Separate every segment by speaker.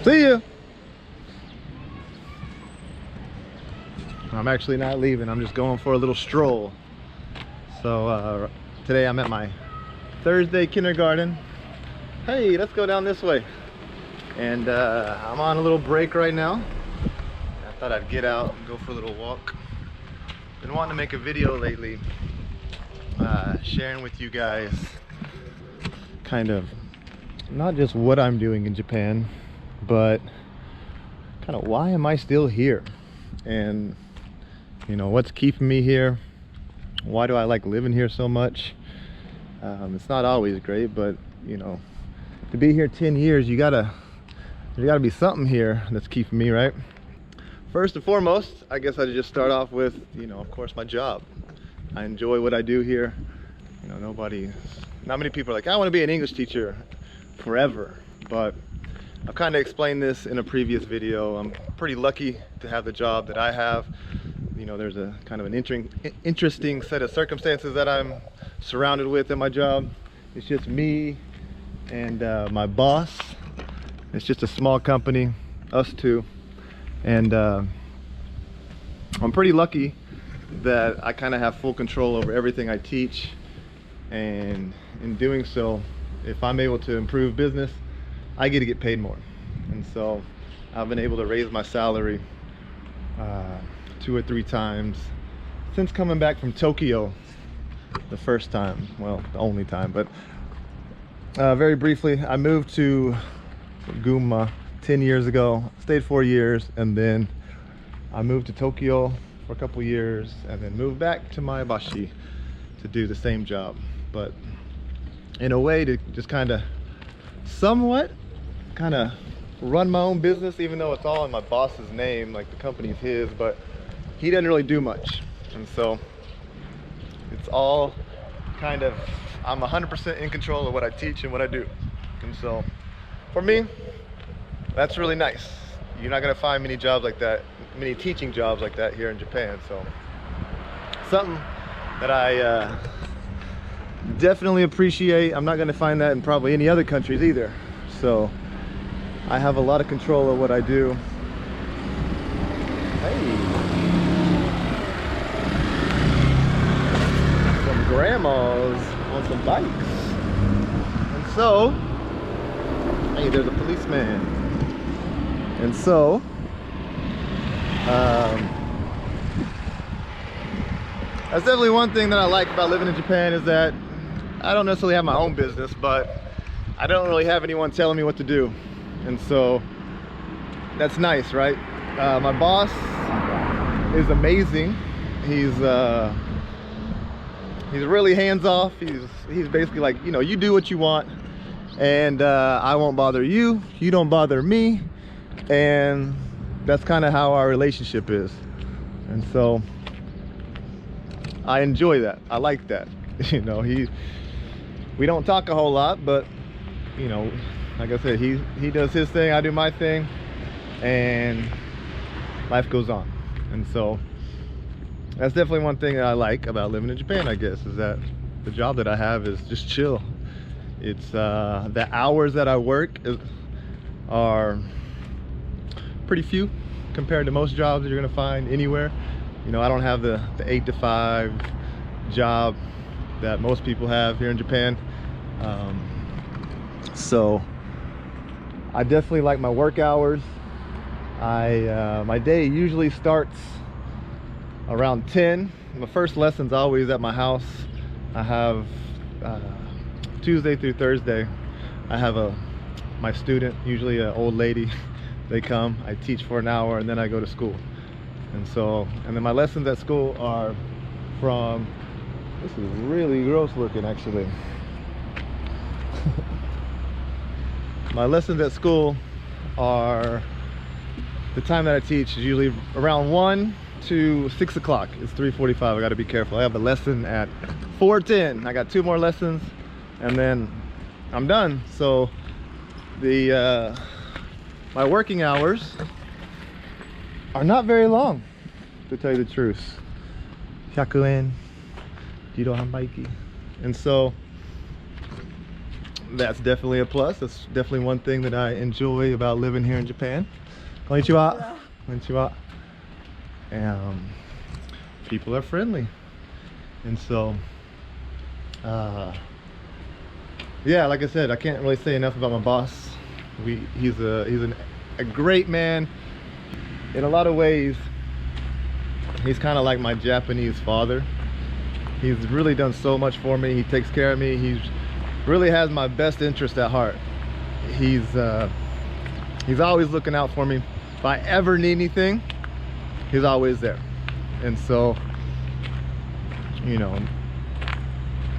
Speaker 1: See you. I'm actually not leaving. I'm just going for a little stroll. So today I'm at my Thursday kindergarten. Hey, let's go down this way. And I'm on a little break right now. I thought I'd get out and go for a little walk. Been wanting to make a video lately, sharing with you guys kind of not just what I'm doing in Japan, but kind of why am I still here, and you know, what's keeping me here. Why do I like living here so much? It's not always great, but you know, to be here 10 years, there's gotta be something here that's keeping me, right? First and foremost, I guess I'd just start off with, you know, of course, my job. I enjoy what I do here. You know, not many people are like, I want to be an English teacher forever, but I've kind of explained this in a previous video. I'm pretty lucky to have the job that I have. You know, there's a kind of an interesting set of circumstances that I'm surrounded with in my job. It's just me and my boss. It's just a small company, us two, and I'm pretty lucky that I kind of have full control over everything I teach, and in doing so, if I'm able to improve business, I get to get paid more. And so I've been able to raise my salary 2 or 3 times since coming back from Tokyo the first time, well, the only time. But very briefly, I moved to Gunma 10 years ago, stayed 4 years, and then I moved to Tokyo for a couple years, and then moved back to Maebashi to do the same job, but in a way to just kind of somewhat run my own business, even though it's all in my boss's name, like the company's his, but he doesn't really do much. And so it's all kind of, I'm 100% in control of what I teach and what I do. And so for me, that's really nice. You're not gonna find many jobs like that, many teaching jobs like that here in Japan. So something that I definitely appreciate. I'm not gonna find that in probably any other countries either. So I have a lot of control of what I do. Hey, some grandmas on some bikes. And so, hey, there's a policeman. And so, that's definitely one thing that I like about living in Japan, is that I don't necessarily have my own business, but I don't really have anyone telling me what to do. And so that's nice, right? My boss is amazing. He's really hands-off. He's basically like, you know, you do what you want, and I won't bother you, you don't bother me. And that's kind of how our relationship is. And so I enjoy that. I like that. You know, we don't talk a whole lot, but you know, like I said, he does his thing, I do my thing, and life goes on. And so that's definitely one thing that I like about living in Japan, I guess, is that the job that I have is just chill. It's the hours that I work are pretty few compared to most jobs that you're gonna find anywhere. You know, I don't have the 8 to 5 job that most people have here in Japan. So I definitely like my work hours. My day usually starts around 10. My first lesson's always at my house. I have Tuesday through Thursday, I have my student, usually an old lady. They come, I teach for an hour, and then I go to school. And then my lessons at school are from, this is really gross looking actually. My lessons at school are, the time that I teach is usually around 1 to 6 o'clock. It's 3:45, I gotta be careful. I have a lesson at 4:10. I got 2 more lessons and then I'm done. So my working hours are not very long, to tell you the truth. 100 yen, Jiro Hanbaiki. And so that's definitely a plus. That's definitely one thing that I enjoy about living here in Japan. Konnichiwa. Konnichiwa. People are friendly, and so yeah, like I said, I can't really say enough about my boss. He's a great man. In a lot of ways, he's kind of like my Japanese father. He's really done so much for me. He takes care of me. He really has my best interest at heart. He's always looking out for me. If I ever need anything, he's always there. And so, you know,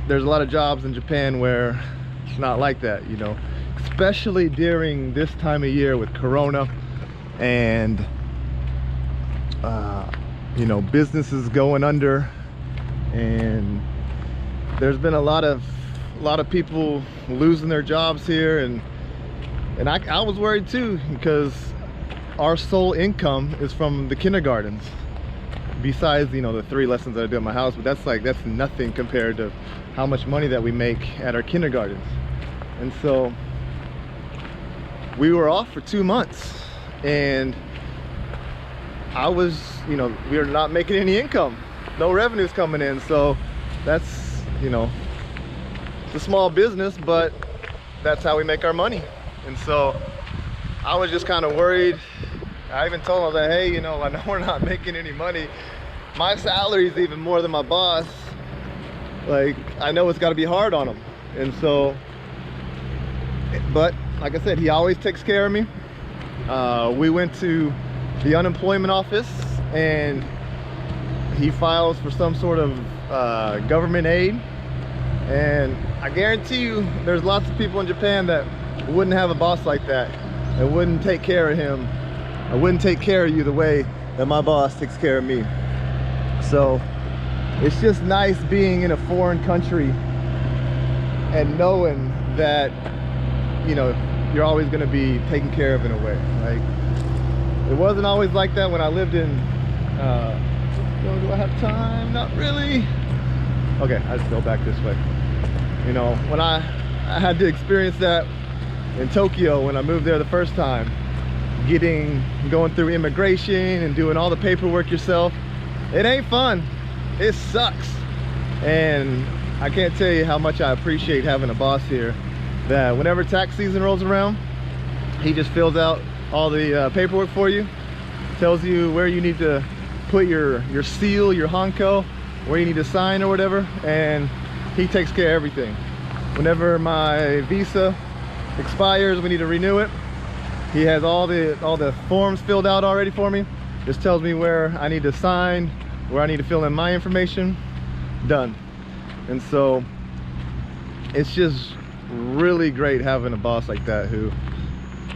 Speaker 1: there's a lot of jobs in Japan where it's not like that, you know, especially during this time of year with Corona and you know, businesses going under, and there's been a lot of people losing their jobs here, and I was worried too, because our sole income is from the kindergartens, besides, you know, the 3 lessons that I do at my house, but that's nothing compared to how much money that we make at our kindergartens. And so we were off for 2 months, and I was, you know, we were not making any income, no revenues coming in. So that's, you know, it's a small business, but that's how we make our money. And so I was just kind of worried. I even told him that, hey, you know, I know we're not making any money. My salary is even more than my boss. Like, I know it's got to be hard on him. And so, but like I said, he always takes care of me. We went to the unemployment office, and he files for some sort of government aid, and I guarantee you there's lots of people in Japan that wouldn't have a boss like that, and wouldn't take care of him. I wouldn't take care of you the way that my boss takes care of me. So it's just nice being in a foreign country and knowing that, you know, you're always going to be taken care of in a way. Like, it wasn't always like that when I lived in, do I have time? Not really. Okay, I just go back this way. You know, when I had to experience that in Tokyo when I moved there the first time, going through immigration and doing all the paperwork yourself. It ain't fun. It sucks. And I can't tell you how much I appreciate having a boss here, that whenever tax season rolls around, he just fills out all the paperwork for you, tells you where you need to put your seal, your hanko, where you need to sign or whatever, and he takes care of everything. Whenever my visa expires, we need to renew it, he has all the forms filled out already for me. Just tells me where I need to sign, where I need to fill in my information. Done. And so it's just really great having a boss like that who,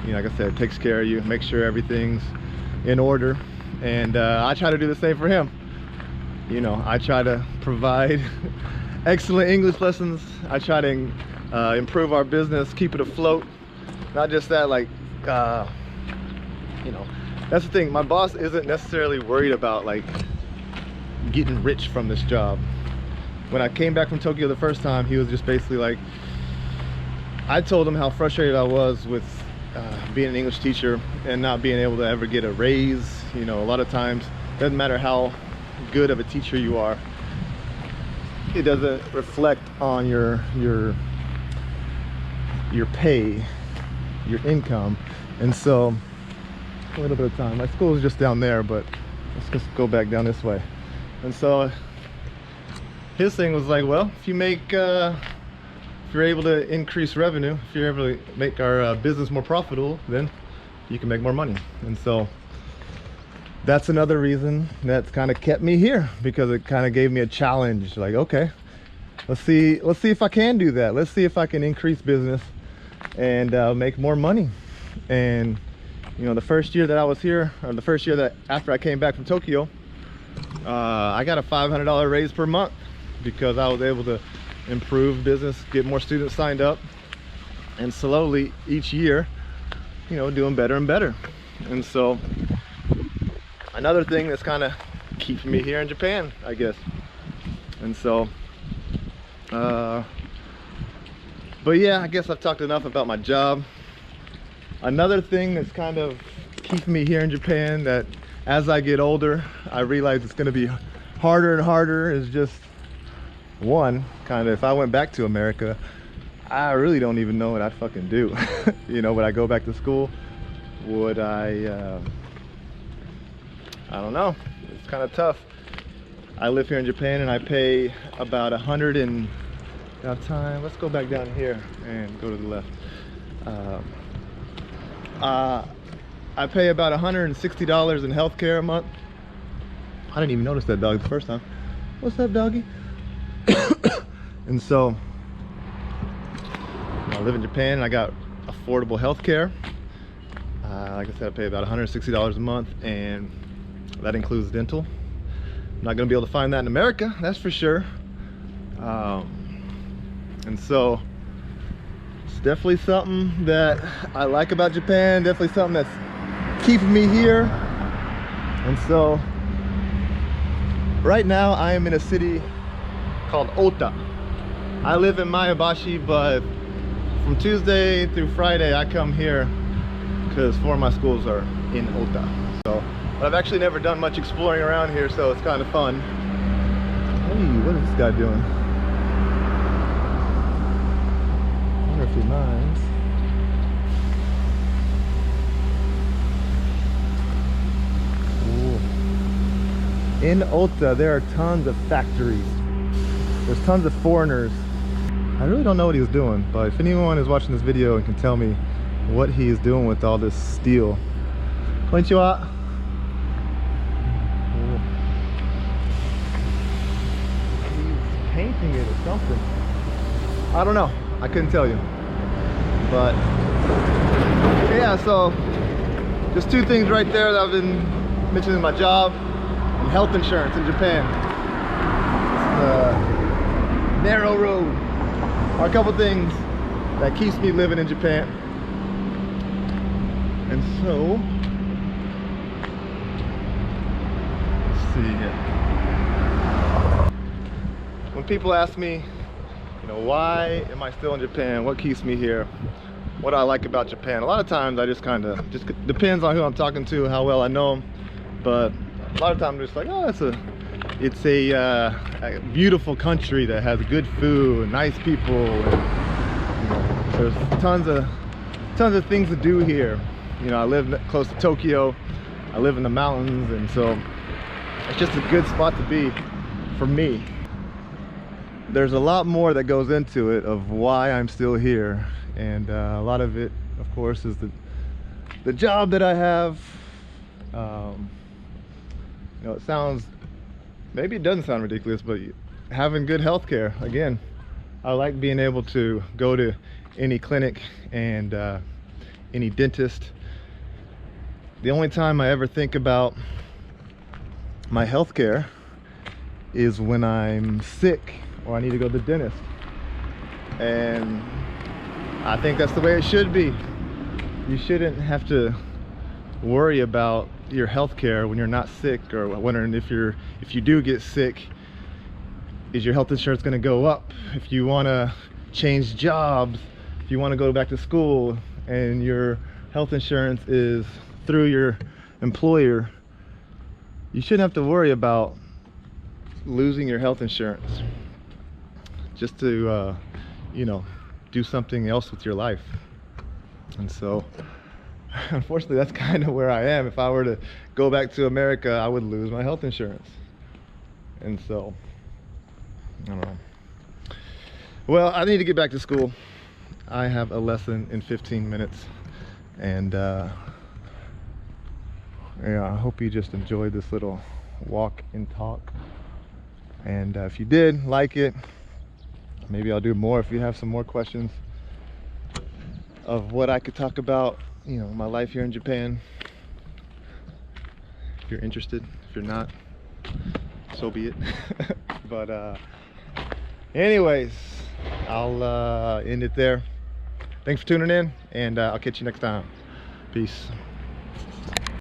Speaker 1: you know, like I said, takes care of you, makes sure everything's in order. And I try to do the same for him. You know, I try to provide excellent English lessons. I try to improve our business, keep it afloat. Not just that, like, you know, that's the thing. My boss isn't necessarily worried about like getting rich from this job. When I came back from Tokyo the first time, he was just basically like, I told him how frustrated I was with being an English teacher and not being able to ever get a raise. You know, a lot of times, doesn't matter how good of a teacher you are, it doesn't reflect on your pay, your income. And so a little bit of time, my school is just down there, but let's just go back down this way. And so his thing was like, well, if you make if you're able to increase revenue, if you're able to make our business more profitable, then you can make more money. And so that's another reason that's kind of kept me here, because it kind of gave me a challenge. Like, okay, let's see if I can do that. Let's see if I can increase business and make more money. And you know, the first year that I was here, or the first year that after I came back from Tokyo, I got a $500 raise per month, because I was able to improve business, get more students signed up, and slowly each year, you know, doing better and better. And so another thing that's kind of keeps me here in Japan, I guess. And so But yeah, I guess I've talked enough about my job. Another thing that's kind of keeping me here in Japan, that as I get older, I realize it's going to be harder and harder, is just one, kind of, if I went back to America, I really don't even know what I'd fucking do. You know, would I go back to school? Would I don't know. It's kind of tough. I live here in Japan and I pay about 100 and let's go back down here and go to the left. I pay about $160 in healthcare a month. I didn't even notice that dog the first time. What's up, doggy? And so I live in Japan and I got affordable healthcare. Like I said, I pay about $160 a month, and that includes dental. I'm not gonna be able to find that in America, that's for sure. And so it's definitely something that I like about Japan, definitely something that's keeping me here. And so right now I am in a city called Ota. I live in Maebashi, but from Tuesday through Friday I come here because 4 of my schools are in Ota. So, but I've actually never done much exploring around here, so it's kind of fun. Hey, what is this guy doing? I wonder if he minds. Ooh. In Ota, there are tons of factories. There's tons of foreigners. I really don't know what he was doing, but if anyone is watching this video and can tell me what he is doing with all this steel. Konnichiwa. He's painting it or something. I don't know. I couldn't tell you. But yeah, so just 2 things right there that I've been mentioning: my job and health insurance in Japan. The narrow road are a couple things that keeps me living in Japan. And so let's see here. When people ask me, you know, why am I still in Japan, what keeps me here, what I like about Japan, a lot of times I just kind of, just depends on who I'm talking to, how well I know them. But a lot of times I'm just like, oh, it's a beautiful country that has good food, nice people, and, you know, there's tons of things to do here. You know, I live close to Tokyo, I live in the mountains, and so it's just a good spot to be for me. There's a lot more that goes into it of why I'm still here, and a lot of it, of course, is the job that I have. You know, it sounds, maybe it doesn't sound ridiculous, but having good health care. Again, I like being able to go to any clinic and any dentist. The only time I ever think about my health care is when I'm sick or I need to go to the dentist. And I think that's the way it should be. You shouldn't have to worry about your health care when you're not sick, or wondering if you do get sick, is your health insurance going to go up? If you want to change jobs, if you want to go back to school and your health insurance is through your employer, you shouldn't have to worry about losing your health insurance just to you know, do something else with your life. And so unfortunately that's kind of where I am. If I were to go back to America, I would lose my health insurance. And so I don't know. Well, I need to get back to school. I have a lesson in 15 minutes, and yeah, I hope you just enjoyed this little walk and talk. And if you did like it, maybe I'll do more. If you have some more questions of what I could talk about, you know, my life here in Japan, if you're interested. If you're not, so be it. But anyways, I'll end it there. Thanks for tuning in, and I'll catch you next time. Peace.